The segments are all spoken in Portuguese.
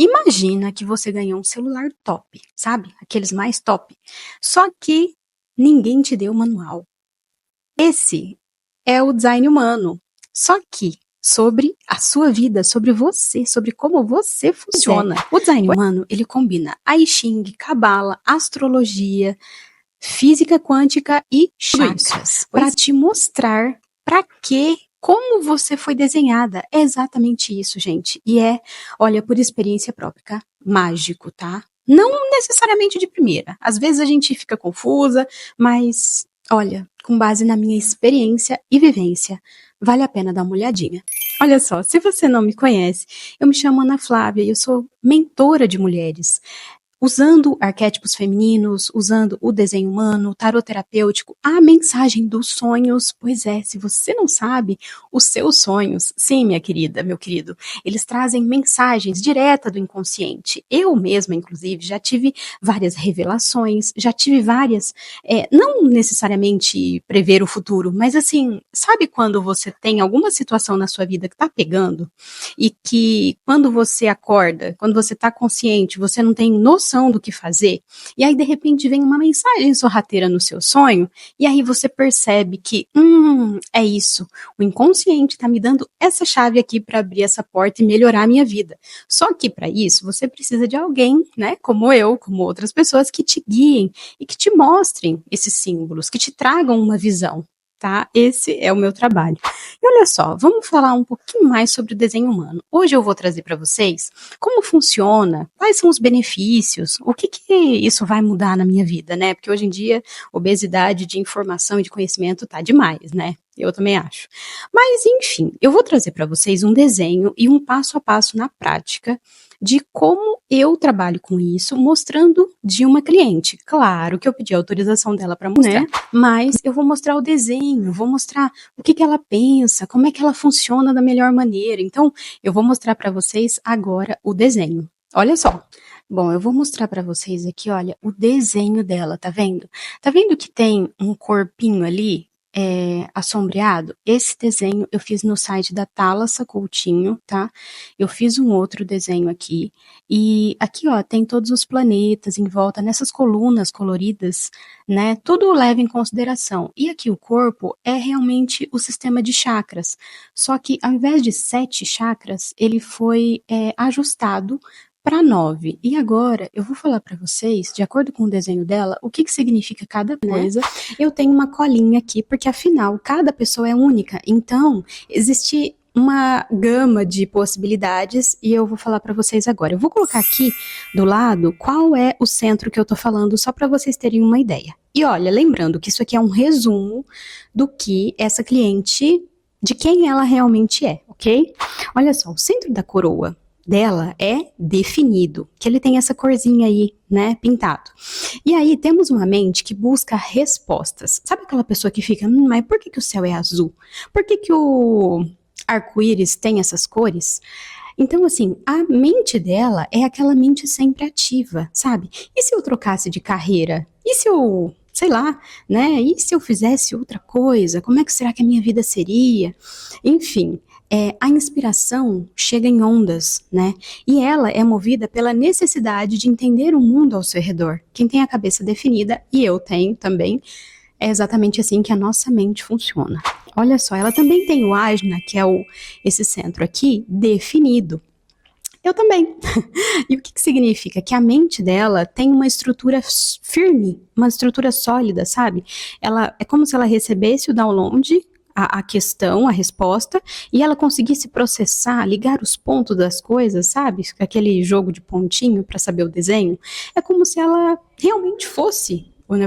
Imagina que você ganhou um celular top, sabe? Aqueles mais top. Só que ninguém te deu o manual. Esse é o design humano. Só que sobre a sua vida, sobre você, sobre como você funciona. O design humano, ele combina I Ching, Cabala, astrologia, física quântica e chakras para te mostrar para quê, como você foi desenhada. É exatamente isso, gente. E olha, por experiência própria, mágico, tá? Não necessariamente de primeira. Às vezes a gente fica confusa, mas olha, com base na minha experiência e vivência, vale a pena dar uma olhadinha. Olha só, se você não me conhece, eu me chamo Ana Flávia e eu sou mentora de mulheres. Usando arquétipos femininos, usando o desenho humano, o tarot terapêutico, a mensagem dos sonhos. Pois é, se você não sabe, os seus sonhos, sim, minha querida, meu querido, eles trazem mensagens diretas do inconsciente. Eu mesma, inclusive, já tive várias revelações, já tive várias, não necessariamente prever o futuro, mas assim, sabe quando você tem alguma situação na sua vida que tá pegando e que quando você acorda, quando você tá consciente, você não tem noção do que fazer, e aí de repente vem uma mensagem sorrateira no seu sonho, e aí você percebe que, é isso, o inconsciente tá me dando essa chave aqui para abrir essa porta e melhorar a minha vida. Só que para isso você precisa de alguém, né, como eu, como outras pessoas que te guiem e que te mostrem esses símbolos, que te tragam uma visão. Tá? Esse é o meu trabalho. E olha só, vamos falar um pouquinho mais sobre o desenho humano. Hoje eu vou trazer para vocês como funciona, quais são os benefícios, o que isso vai mudar na minha vida, né? Porque hoje em dia, obesidade de informação e de conhecimento tá demais, né? Eu também acho. Mas, enfim, eu vou trazer para vocês um desenho e um passo a passo na prática de como eu trabalho com isso, mostrando de uma cliente. Claro que eu pedi a autorização dela para mostrar, né? Mas eu vou mostrar o desenho, vou mostrar o que ela pensa, como é que ela funciona da melhor maneira. Então, eu vou mostrar para vocês agora o desenho. Olha só. Bom, eu vou mostrar para vocês aqui, olha, o desenho dela, tá vendo? Tá vendo que tem um corpinho ali? Assombreado. Esse desenho eu fiz no site da Thalassa Coutinho, tá? Eu fiz um outro desenho aqui, e aqui, ó, tem todos os planetas em volta, nessas colunas coloridas, né? Tudo leva em consideração. E aqui o corpo é realmente o sistema de chakras, só que ao invés de 7 chakras, ele foi ajustado para 9. E agora eu vou falar para vocês, de acordo com o desenho dela, o que significa cada coisa. Eu tenho uma colinha aqui, porque afinal, cada pessoa é única. Então, existe uma gama de possibilidades e eu vou falar para vocês agora. Eu vou colocar aqui do lado qual é o centro que eu tô falando, só para vocês terem uma ideia. E olha, lembrando que isso aqui é um resumo do que essa cliente, de quem ela realmente é, ok? Olha só, o centro da coroa dela é definido, que ele tem essa corzinha aí, né, pintado. E aí temos uma mente que busca respostas. Sabe aquela pessoa que fica, mas por que o céu é azul? Por que o arco-íris tem essas cores? Então, assim, a mente dela é aquela mente sempre ativa, sabe? E se eu trocasse de carreira? E se eu, sei lá, né? E se eu fizesse outra coisa? Como é que será que a minha vida seria? Enfim, a inspiração chega em ondas, né? E ela é movida pela necessidade de entender o mundo ao seu redor. Quem tem a cabeça definida, e eu tenho também, é exatamente assim que a nossa mente funciona. Olha só, ela também tem o ajna, que é esse centro aqui, definido. Eu também. E o que significa? Que a mente dela tem uma estrutura firme, uma estrutura sólida, sabe? Ela é como se ela recebesse o download, a questão, a resposta, e ela conseguisse processar, ligar os pontos das coisas, sabe? Aquele jogo de pontinho para saber o desenho. É como se ela realmente fosse, ou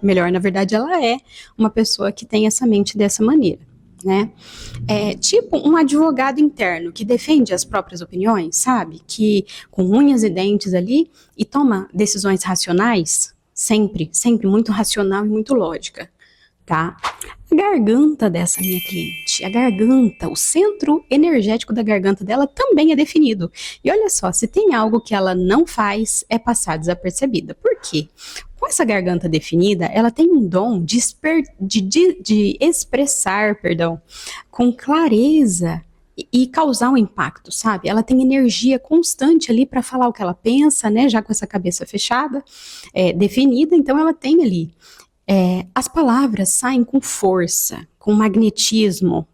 melhor, na verdade ela é uma pessoa que tem essa mente dessa maneira, né? É tipo um advogado interno que defende as próprias opiniões, sabe? Que com unhas e dentes ali e toma decisões racionais, sempre muito racional e muito lógica, tá? A garganta dessa minha cliente, a garganta, o centro energético da garganta dela também é definido. E olha só, se tem algo que ela não faz, é passar desapercebida. Por quê? Com essa garganta definida, ela tem um dom de expressar, com clareza, e causar um impacto, sabe? Ela tem energia constante ali para falar o que ela pensa, né? Já com essa cabeça fechada, definida, então ela tem ali. As palavras saem com força, com magnetismo,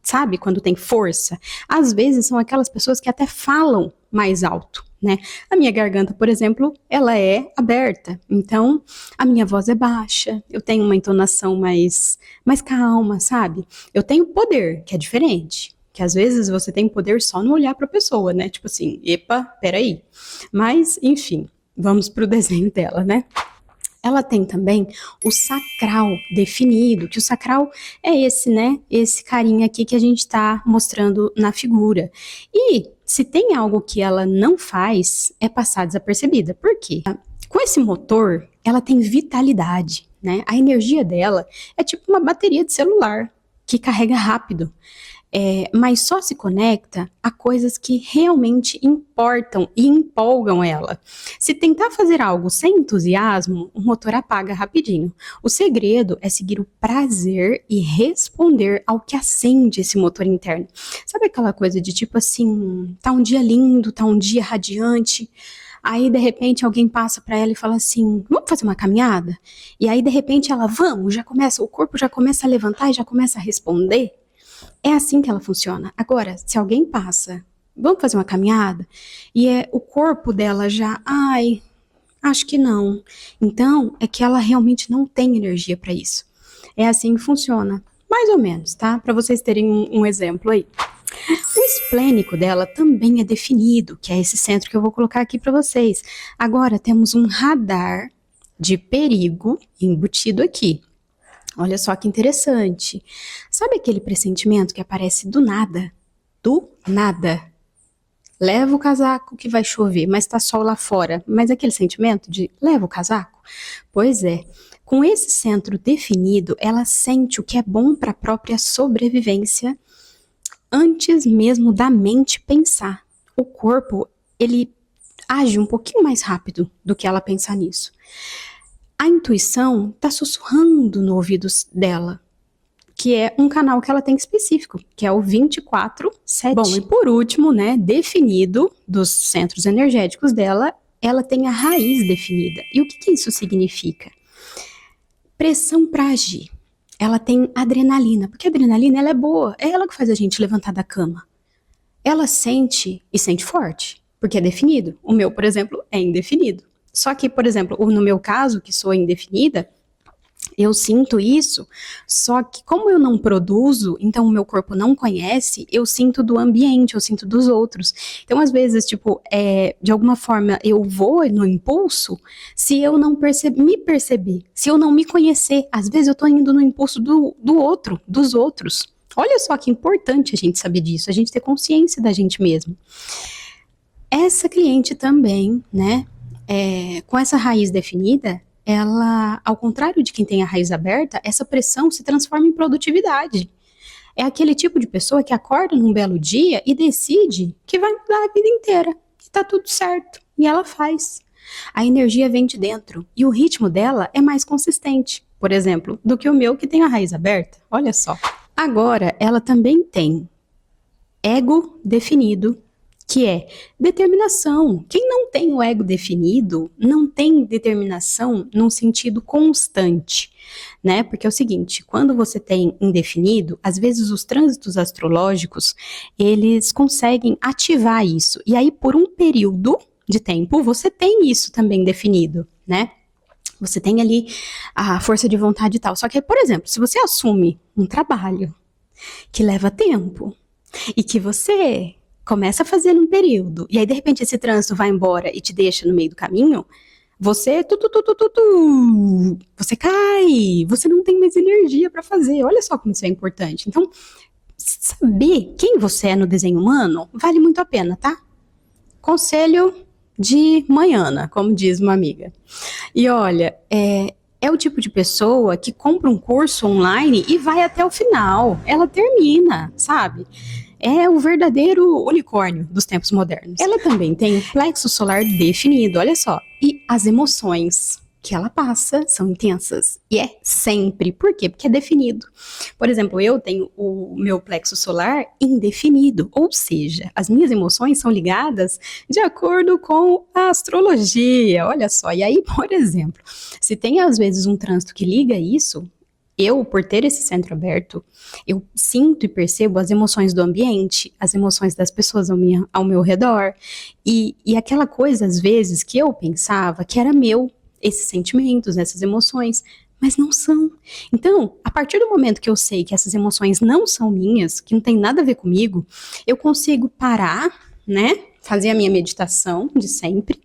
sabe quando tem força? Às vezes são aquelas pessoas que até falam mais alto, né? A minha garganta, por exemplo, ela é aberta, então a minha voz é baixa, eu tenho uma entonação mais calma, sabe? Eu tenho poder, que é diferente, que às vezes você tem poder só no olhar para a pessoa, né? Tipo assim, epa, peraí. Mas, enfim, vamos pro desenho dela, né? Ela tem também o sacral definido, que o sacral é esse, né? Esse carinha aqui que a gente está mostrando na figura. E se tem algo que ela não faz, é passar desapercebida. Por quê? Com esse motor, ela tem vitalidade, né? A energia dela é tipo uma bateria de celular que carrega rápido. Mas só se conecta a coisas que realmente importam e empolgam ela. Se tentar fazer algo sem entusiasmo, o motor apaga rapidinho. O segredo é seguir o prazer e responder ao que acende esse motor interno. Sabe aquela coisa de tipo assim, tá um dia lindo, tá um dia radiante, aí de repente alguém passa para ela e fala assim, vamos fazer uma caminhada? E aí de repente ela, vamos, o corpo já começa a levantar e já começa a responder. É assim que ela funciona. Agora, se alguém passa, vamos fazer uma caminhada, e o corpo dela já, acho que não. Então, é que ela realmente não tem energia para isso. É assim que funciona. Mais ou menos, tá? Para vocês terem um exemplo aí. O esplênico dela também é definido, que é esse centro que eu vou colocar aqui para vocês. Agora, temos um radar de perigo embutido aqui. Olha só que interessante. Sabe aquele pressentimento que aparece do nada? Do nada. Leva o casaco que vai chover, mas tá sol lá fora. Mas aquele sentimento de leva o casaco? Pois é. Com esse centro definido, ela sente o que é bom para a própria sobrevivência antes mesmo da mente pensar. O corpo, ele age um pouquinho mais rápido do que ela pensar nisso. A intuição está sussurrando no ouvido dela, que é um canal que ela tem específico, que é o 24/7. Bom, e por último, né, definido dos centros energéticos dela, ela tem a raiz definida. E o que isso significa? Pressão para agir. Ela tem adrenalina, porque a adrenalina ela é boa, é ela que faz a gente levantar da cama. Ela sente e sente forte, porque é definido. O meu, por exemplo, é indefinido. Só que, por exemplo, no meu caso, que sou indefinida, eu sinto isso, só que como eu não produzo, então o meu corpo não conhece, eu sinto do ambiente, eu sinto dos outros. Então, às vezes, tipo, de alguma forma, eu vou no impulso, se eu não me perceber, se eu não me conhecer, às vezes eu tô indo no impulso do outro, dos outros. Olha só que importante a gente saber disso, a gente ter consciência da gente mesmo. Essa cliente também, né, com essa raiz definida, ela, ao contrário de quem tem a raiz aberta, essa pressão se transforma em produtividade. É aquele tipo de pessoa que acorda num belo dia e decide que vai mudar a vida inteira, que tá tudo certo, e ela faz. A energia vem de dentro, e o ritmo dela é mais consistente, por exemplo, do que o meu que tem a raiz aberta. Olha só. Agora, ela também tem ego definido, que é determinação. Quem não tem o ego definido, não tem determinação num sentido constante, né? Porque é o seguinte, quando você tem indefinido, às vezes os trânsitos astrológicos, eles conseguem ativar isso. E aí, por um período de tempo, você tem isso também definido, né? Você tem ali a força de vontade e tal. Só que, por exemplo, se você assume um trabalho que leva tempo e que você começa a fazer num período, e aí de repente esse trânsito vai embora e te deixa no meio do caminho, você você cai, você não tem mais energia para fazer. Olha só como isso é importante. Então, saber quem você é no desenho humano vale muito a pena, tá? Conselho de manhã, como diz uma amiga. E olha, é o tipo de pessoa que compra um curso online e vai até o final. Ela termina, sabe? É o verdadeiro unicórnio dos tempos modernos. Ela também tem o plexo solar definido, olha só. E as emoções. que ela passa são intensas. E é sempre. Por quê? Porque é definido. Por exemplo, eu tenho o meu plexo solar indefinido, ou seja, as minhas emoções são ligadas de acordo com a astrologia. Olha só. E aí, por exemplo, se tem às vezes um trânsito que liga isso, eu, por ter esse centro aberto, eu sinto e percebo as emoções do ambiente, as emoções das pessoas ao meu redor, e aquela coisa, às vezes, que eu pensava que era meu, esses sentimentos, essas emoções, mas não são. Então, a partir do momento que eu sei que essas emoções não são minhas, que não tem nada a ver comigo, eu consigo parar, né? Fazer a minha meditação de sempre,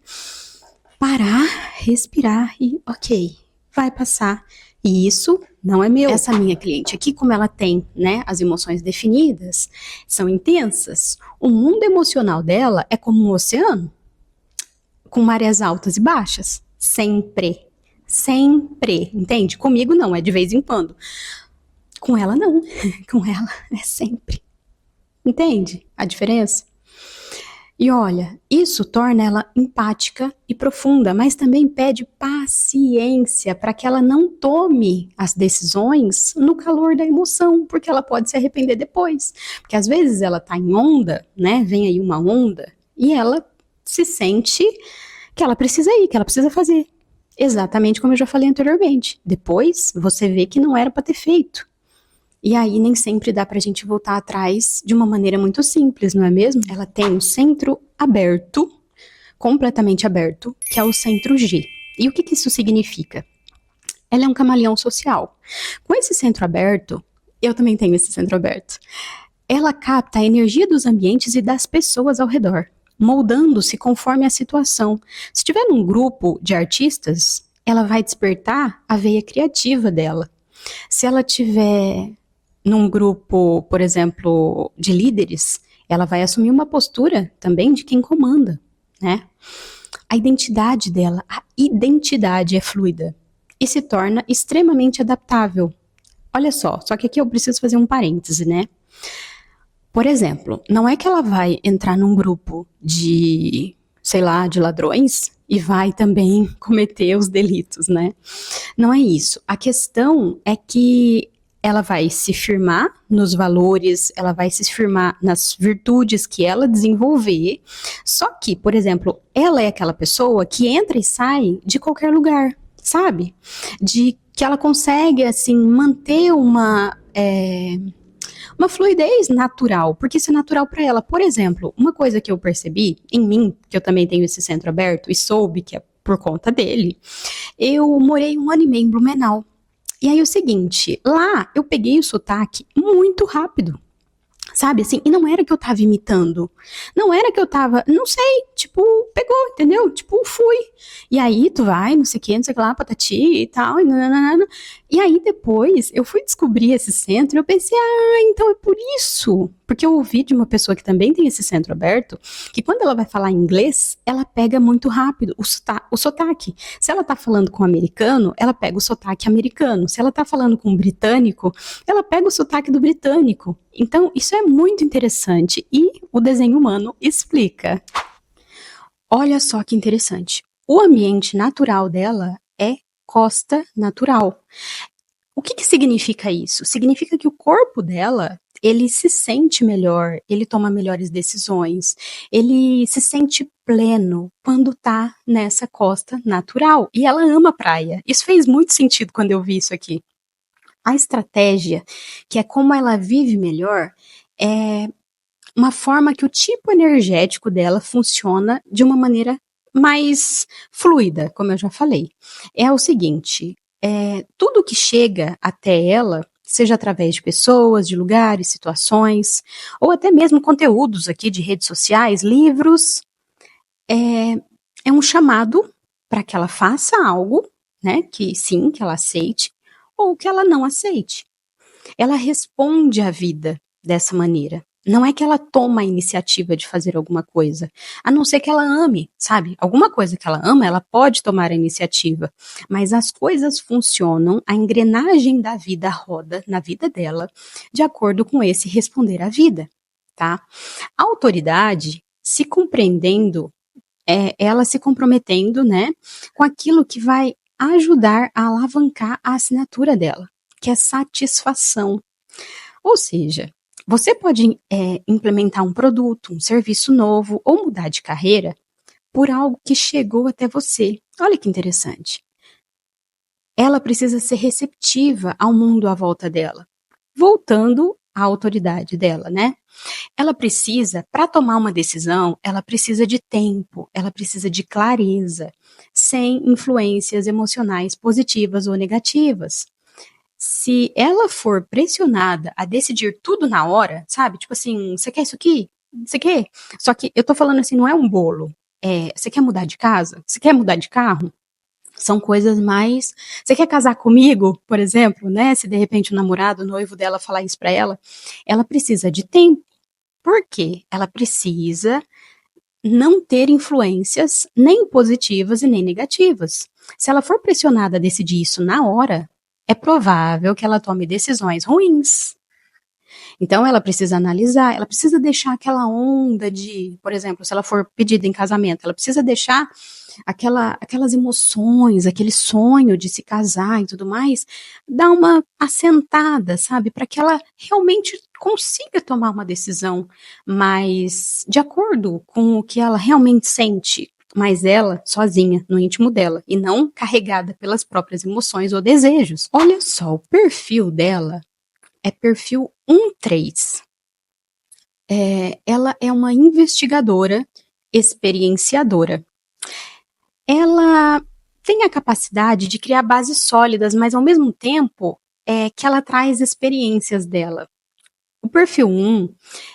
parar, respirar e, ok, vai passar. E isso não é meu. Essa minha cliente aqui, como ela tem, né, as emoções definidas, são intensas. O mundo emocional dela é como um oceano, com marés altas e baixas. Sempre. Sempre. Entende? Comigo não, é de vez em quando. Com ela não. Com ela é sempre. Entende a diferença? E olha, isso torna ela empática e profunda, mas também pede paciência para que ela não tome as decisões no calor da emoção, porque ela pode se arrepender depois. Porque às vezes ela tá em onda, né? Vem aí uma onda e ela se sente que ela precisa ir, que ela precisa fazer. Exatamente como eu já falei anteriormente. Depois você vê que não era para ter feito. E aí nem sempre dá pra gente voltar atrás de uma maneira muito simples, não é mesmo? Ela tem um centro aberto, completamente aberto, que é o centro G. E o que que isso significa? Ela é um camaleão social. Com esse centro aberto, eu também tenho esse centro aberto, ela capta a energia dos ambientes e das pessoas ao redor, moldando-se conforme a situação. Se estiver num grupo de artistas, ela vai despertar a veia criativa dela. Se ela tiver num grupo, por exemplo, de líderes, ela vai assumir uma postura também de quem comanda, né? A identidade dela, a identidade é fluida e se torna extremamente adaptável. Olha só que aqui eu preciso fazer um parêntese, né? Por exemplo, não é que ela vai entrar num grupo de, sei lá, de ladrões e vai também cometer os delitos, né? Não é isso. A questão é que ela vai se firmar nos valores, ela vai se firmar nas virtudes que ela desenvolver. Só que, por exemplo, ela é aquela pessoa que entra e sai de qualquer lugar, sabe? De que ela consegue, assim, manter uma fluidez natural, porque isso é natural para ela. Por exemplo, uma coisa que eu percebi em mim, que eu também tenho esse centro aberto e soube que é por conta dele, eu morei 1 ano e meio em Blumenau. E aí o seguinte, lá eu peguei o sotaque muito rápido. Sabe, assim, e não era que eu tava imitando, não era que eu tava, não sei, tipo, pegou, entendeu? Tipo, fui. E aí tu vai, não sei o que, não sei o que lá, patati e tal, e nananana. E aí depois eu fui descobrir esse centro e eu pensei, então é por isso. Porque eu ouvi de uma pessoa que também tem esse centro aberto, que quando ela vai falar inglês, ela pega muito rápido o sotaque. Se ela tá falando com um americano, ela pega o sotaque americano. Se ela tá falando com um britânico, ela pega o sotaque do britânico. Então, isso é muito interessante e o desenho humano explica. Olha só que interessante. O ambiente natural dela é costa natural. O que que significa isso? Significa que o corpo dela, ele se sente melhor, ele toma melhores decisões, ele se sente pleno quando tá nessa costa natural. E ela ama a praia. Isso fez muito sentido quando eu vi isso aqui. A estratégia, que é como ela vive melhor, é uma forma que o tipo energético dela funciona de uma maneira mais fluida, como eu já falei. É o seguinte, tudo que chega até ela, seja através de pessoas, de lugares, situações, ou até mesmo conteúdos aqui de redes sociais, livros, é um chamado para que ela faça algo, né, que sim, que ela aceite, ou que ela não aceite. Ela responde à vida dessa maneira. Não é que ela toma a iniciativa de fazer alguma coisa, a não ser que ela ame, sabe? Alguma coisa que ela ama, ela pode tomar a iniciativa, mas as coisas funcionam, a engrenagem da vida roda na vida dela de acordo com esse responder à vida, tá? A autoridade, se compreendendo, ela se comprometendo, né, com aquilo que vai ajudar a alavancar a assinatura dela, que é satisfação. Ou seja, você pode implementar um produto, um serviço novo ou mudar de carreira por algo que chegou até você. Olha que interessante. Ela precisa ser receptiva ao mundo à volta dela, voltando à autoridade dela, né? Ela precisa, para tomar uma decisão, ela precisa de tempo, ela precisa de clareza, sem influências emocionais positivas ou negativas. Se ela for pressionada a decidir tudo na hora, sabe? Tipo assim, você quer isso aqui? Você quer? Só que eu tô falando assim, não é um bolo. Você quer mudar de casa? Você quer mudar de carro? São coisas mais. Você quer casar comigo, por exemplo, né? Se de repente o namorado, o noivo dela falar isso pra ela, ela precisa de tempo. Por quê? Ela precisa não ter influências nem positivas e nem negativas. Se ela for pressionada a decidir isso na hora, é provável que ela tome decisões ruins. Então ela precisa analisar, ela precisa deixar aquela onda de, por exemplo, se ela for pedida em casamento, ela precisa deixar aquelas emoções, aquele sonho de se casar e tudo mais, dar uma assentada, sabe, para que ela realmente consiga tomar uma decisão mais de acordo com o que ela realmente sente, mas ela sozinha, no íntimo dela, e não carregada pelas próprias emoções ou desejos. Olha só, o perfil dela é perfil 1-3. Ela é uma investigadora, experienciadora. Ela tem a capacidade de criar bases sólidas, mas ao mesmo tempo que ela traz experiências dela. O perfil 1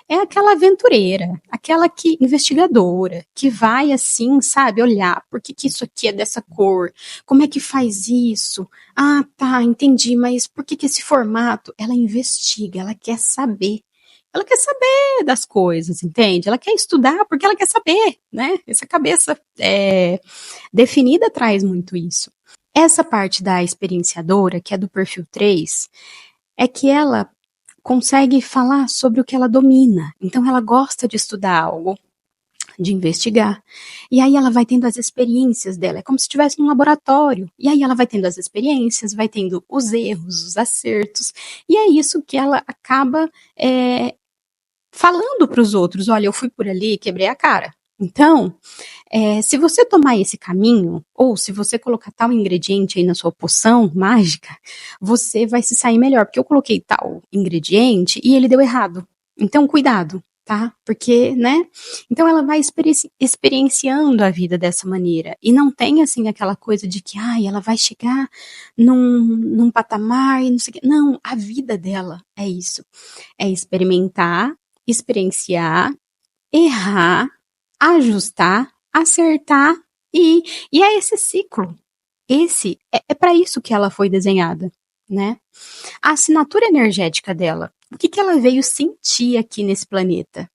é aquela aventureira, aquela que investigadora, que vai assim, sabe, olhar, por que isso aqui é dessa cor? Como é que faz isso? Ah, tá, entendi, mas por que esse formato? Ela investiga, ela quer saber. Ela quer saber das coisas, entende? Ela quer estudar porque ela quer saber, né? Essa cabeça definida traz muito isso. Essa parte da experienciadora, que é do perfil 3, é que ela consegue falar sobre o que ela domina. Então ela gosta de estudar algo, de investigar. E aí ela vai tendo as experiências dela. É como se estivesse num laboratório. E aí ela vai tendo as experiências, vai tendo os erros, os acertos. E é isso que ela acaba falando para os outros. Olha, eu fui por ali e quebrei a cara. Então, se você tomar esse caminho, ou se você colocar tal ingrediente aí na sua poção mágica, você vai se sair melhor, porque eu coloquei tal ingrediente e ele deu errado. Então, cuidado, tá? Porque, né? Então, ela vai experienciando a vida dessa maneira. E não tem, assim, aquela coisa de que, ela vai chegar num patamar e não sei o quê. Não, a vida dela é isso. É experimentar, experienciar, errar, ajustar, acertar e é esse ciclo. Esse é para isso que ela foi desenhada, né? A assinatura energética dela, o que ela veio sentir aqui nesse planeta?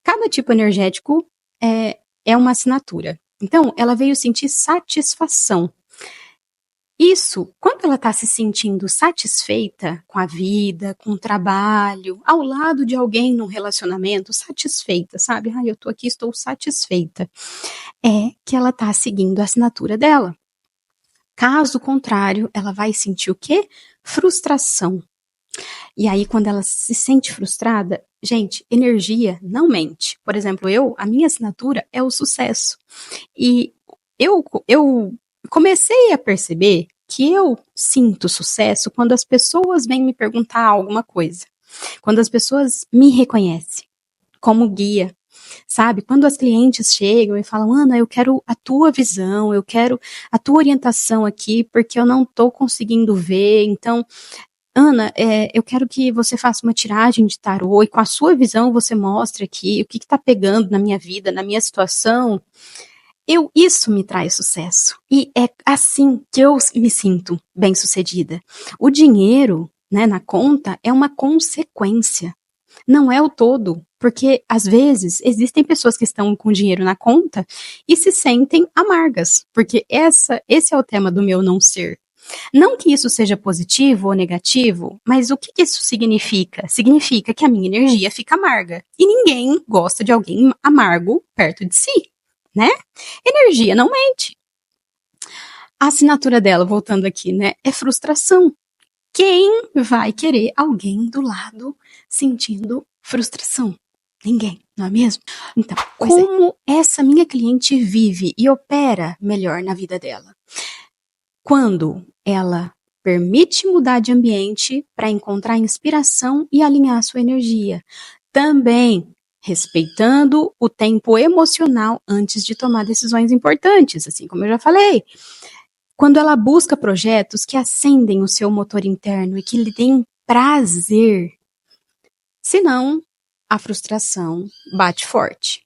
Cada tipo energético é uma assinatura. Então, ela veio sentir satisfação. Isso, quando ela está se sentindo satisfeita com a vida, com o trabalho, ao lado de alguém num relacionamento, satisfeita, sabe? Eu tô aqui, estou satisfeita. É que ela está seguindo a assinatura dela. Caso contrário, ela vai sentir o quê? Frustração. E aí, quando ela se sente frustrada, gente, energia não mente. Por exemplo, a minha assinatura é o sucesso. E eu comecei a perceber que eu sinto sucesso quando as pessoas vêm me perguntar alguma coisa. Quando as pessoas me reconhecem como guia, sabe? Quando as clientes chegam e falam, Ana, eu quero a tua visão, eu quero a tua orientação aqui, porque eu não estou conseguindo ver, então, Ana, eu quero que você faça uma tiragem de tarô e com a sua visão você mostre aqui o que está pegando na minha vida, na minha situação. Isso me traz sucesso. E é assim que eu me sinto bem-sucedida. O dinheiro, né, na conta é uma consequência. Não é o todo, porque às vezes existem pessoas que estão com dinheiro na conta e se sentem amargas, porque esse é o tema do meu não ser. Não que isso seja positivo ou negativo, mas o que isso significa? Significa que a minha energia fica amarga. E ninguém gosta de alguém amargo perto de si, né? Energia não mente. A assinatura dela, voltando aqui, né, é frustração. Quem vai querer alguém do lado sentindo frustração? Ninguém, não é mesmo? Então, como essa minha cliente vive e opera melhor na vida dela? Quando ela permite mudar de ambiente para encontrar inspiração e alinhar a sua energia. Também respeitando o tempo emocional antes de tomar decisões importantes, assim como eu já falei. Quando ela busca projetos que acendem o seu motor interno e que lhe deem prazer, senão a frustração bate forte.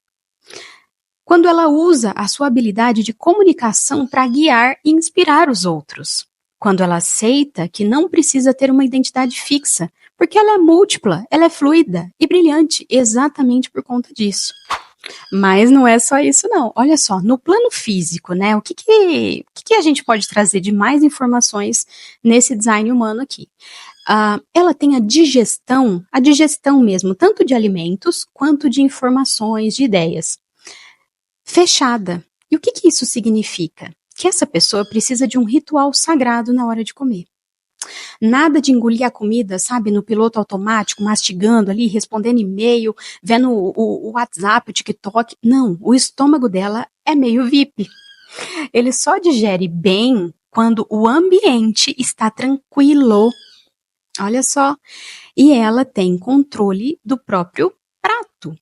Quando ela usa a sua habilidade de comunicação para guiar e inspirar os outros. Quando ela aceita que não precisa ter uma identidade fixa, porque ela é múltipla, ela é fluida e brilhante exatamente por conta disso. Mas não é só isso não. Olha só, no plano físico, né, o que a gente pode trazer de mais informações nesse design humano aqui? Ela tem a digestão mesmo, tanto de alimentos quanto de informações, de ideias, fechada. E o que isso significa? Que essa pessoa precisa de um ritual sagrado na hora de comer. Nada de engolir a comida, sabe, no piloto automático, mastigando ali, respondendo e-mail, vendo o WhatsApp, o TikTok. Não, o estômago dela é meio VIP. Ele só digere bem quando o ambiente está tranquilo. Olha só. E ela tem controle do próprio prato.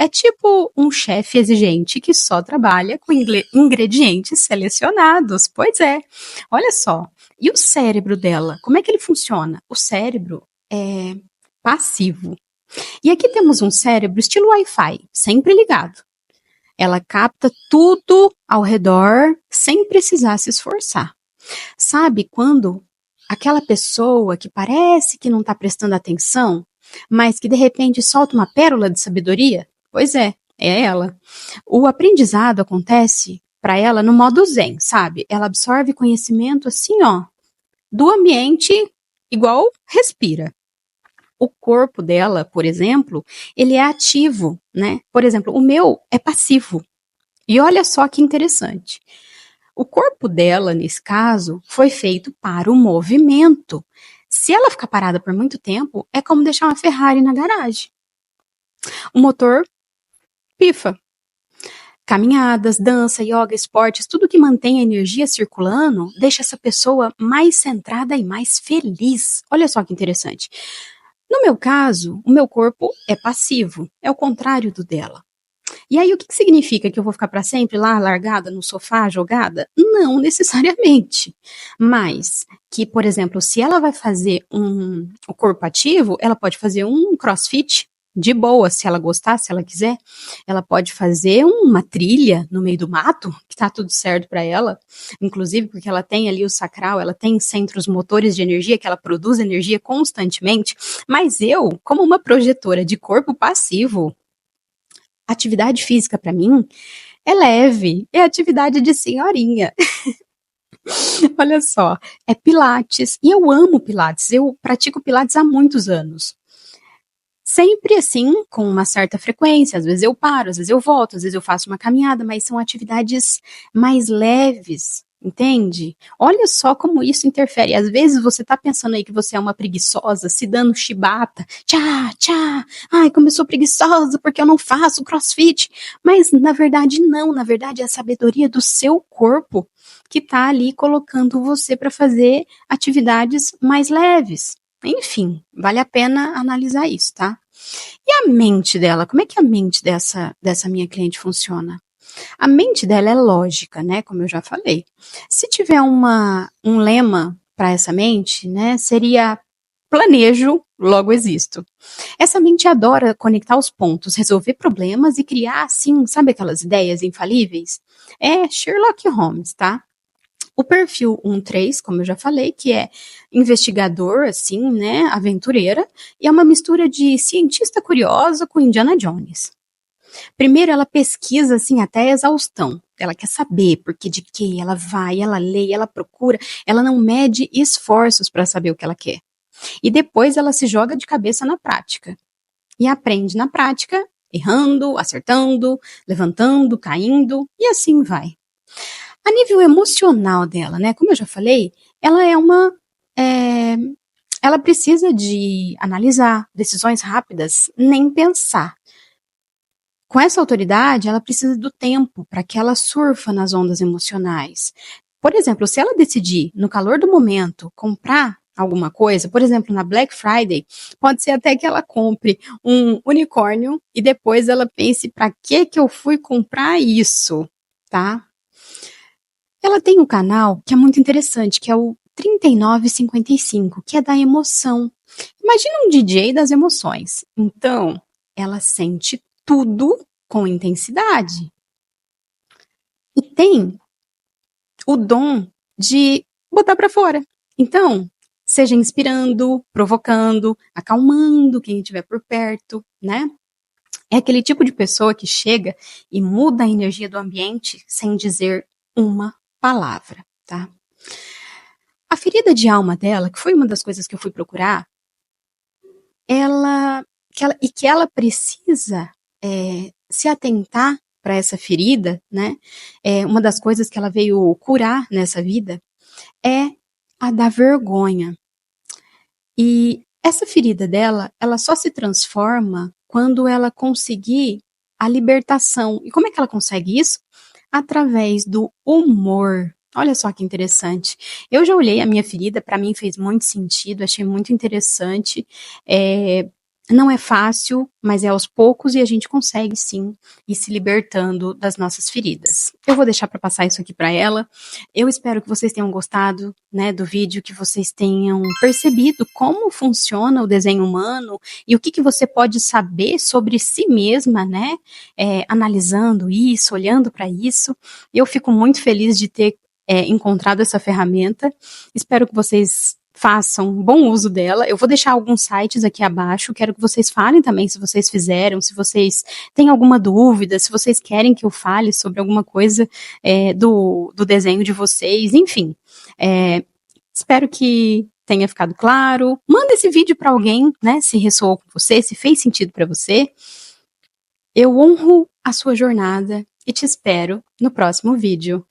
É tipo um chefe exigente que só trabalha com ingredientes selecionados. Pois é. Olha só. E o cérebro dela? Como é que ele funciona? O cérebro é passivo. E aqui temos um cérebro estilo Wi-Fi, sempre ligado. Ela capta tudo ao redor sem precisar se esforçar. Sabe quando aquela pessoa que parece que não está prestando atenção, mas que de repente solta uma pérola de sabedoria? Pois é ela. O aprendizado acontece para ela no modo zen, sabe? Ela absorve conhecimento assim, ó, do ambiente igual respira. O corpo dela, por exemplo, ele é ativo, né? Por exemplo, o meu é passivo. E olha só que interessante. O corpo dela, nesse caso, foi feito para o movimento. Se ela ficar parada por muito tempo, é como deixar uma Ferrari na garagem. O motor pifa. Caminhadas, dança, yoga, esportes, tudo que mantém a energia circulando, deixa essa pessoa mais centrada e mais feliz. Olha só que interessante. No meu caso, o meu corpo é passivo, é o contrário do dela. E aí, o que significa? Que eu vou ficar para sempre lá, largada no sofá, jogada? Não necessariamente. Mas que, por exemplo, se ela vai fazer o corpo ativo, ela pode fazer um crossfit de boa, se ela gostar, se ela quiser. Ela pode fazer uma trilha no meio do mato, que tá tudo certo para ela. Inclusive, porque ela tem ali o sacral, ela tem centros motores de energia, que ela produz energia constantemente. Mas eu, como uma projetora de corpo passivo, atividade física para mim é leve, é atividade de senhorinha. Olha só, é Pilates, e eu amo Pilates, eu pratico Pilates há muitos anos. Sempre assim, com uma certa frequência, às vezes eu paro, às vezes eu volto, às vezes eu faço uma caminhada, mas são atividades mais leves, entende? Olha só como isso interfere. Às vezes você tá pensando aí que você é uma preguiçosa, se dando chibata, tchá, ai, como eu sou preguiçosa porque eu não faço crossfit. Mas na verdade não, na verdade é a sabedoria do seu corpo que tá ali colocando você para fazer atividades mais leves. Enfim, vale a pena analisar isso, tá? E a mente dela? Como é que a mente dessa minha cliente funciona? A mente dela é lógica, né? Como eu já falei. Se tiver um lema para essa mente, né? Seria planejo, logo existo. Essa mente adora conectar os pontos, resolver problemas e criar, assim, sabe aquelas ideias infalíveis? É Sherlock Holmes, tá? O perfil 1-3, como eu já falei, que é investigador, assim, né, aventureira, e é uma mistura de cientista curiosa com Indiana Jones. Primeiro ela pesquisa, assim, até a exaustão. Ela quer saber porque de que ela vai, ela lê, ela procura, ela não mede esforços para saber o que ela quer. E depois ela se joga de cabeça na prática. E aprende na prática, errando, acertando, levantando, caindo, e assim vai. A nível emocional dela, né? Como eu já falei, ela é uma. é, ela precisa de analisar decisões rápidas, nem pensar. Com essa autoridade, ela precisa do tempo para que ela surfa nas ondas emocionais. Por exemplo, se ela decidir, no calor do momento, comprar alguma coisa, por exemplo, na Black Friday, pode ser até que ela compre um unicórnio e depois ela pense, para que eu fui comprar isso, tá? Ela tem um canal que é muito interessante, que é o 3955, que é da emoção. Imagina um DJ das emoções. Então, ela sente tudo com intensidade. E tem o dom de botar para fora. Então, seja inspirando, provocando, acalmando quem estiver por perto, né? É aquele tipo de pessoa que chega e muda a energia do ambiente sem dizer uma palavra, tá? A ferida de alma dela, que foi uma das coisas que eu fui procurar, que ela precisa se atentar para essa ferida, né? Uma das coisas que ela veio curar nessa vida é a da vergonha. E essa ferida dela, ela só se transforma quando ela conseguir a libertação. E como é que ela consegue isso? Através do humor. Olha só que interessante. Eu já olhei a minha ferida, para mim fez muito sentido, achei muito interessante. Não é fácil, mas é aos poucos e a gente consegue sim ir se libertando das nossas feridas. Eu vou deixar para passar isso aqui para ela. Eu espero que vocês tenham gostado, né, do vídeo, que vocês tenham percebido como funciona o desenho humano e o que você pode saber sobre si mesma, né, analisando isso, olhando para isso. Eu fico muito feliz de ter encontrado essa ferramenta. Espero que vocês façam bom uso dela. Eu vou deixar alguns sites aqui abaixo. Quero que vocês falem também se vocês fizeram, se vocês têm alguma dúvida, se vocês querem que eu fale sobre alguma coisa do desenho de vocês. Enfim, espero que tenha ficado claro. Manda esse vídeo para alguém, né? Se ressoou com você, se fez sentido para você. Eu honro a sua jornada e te espero no próximo vídeo.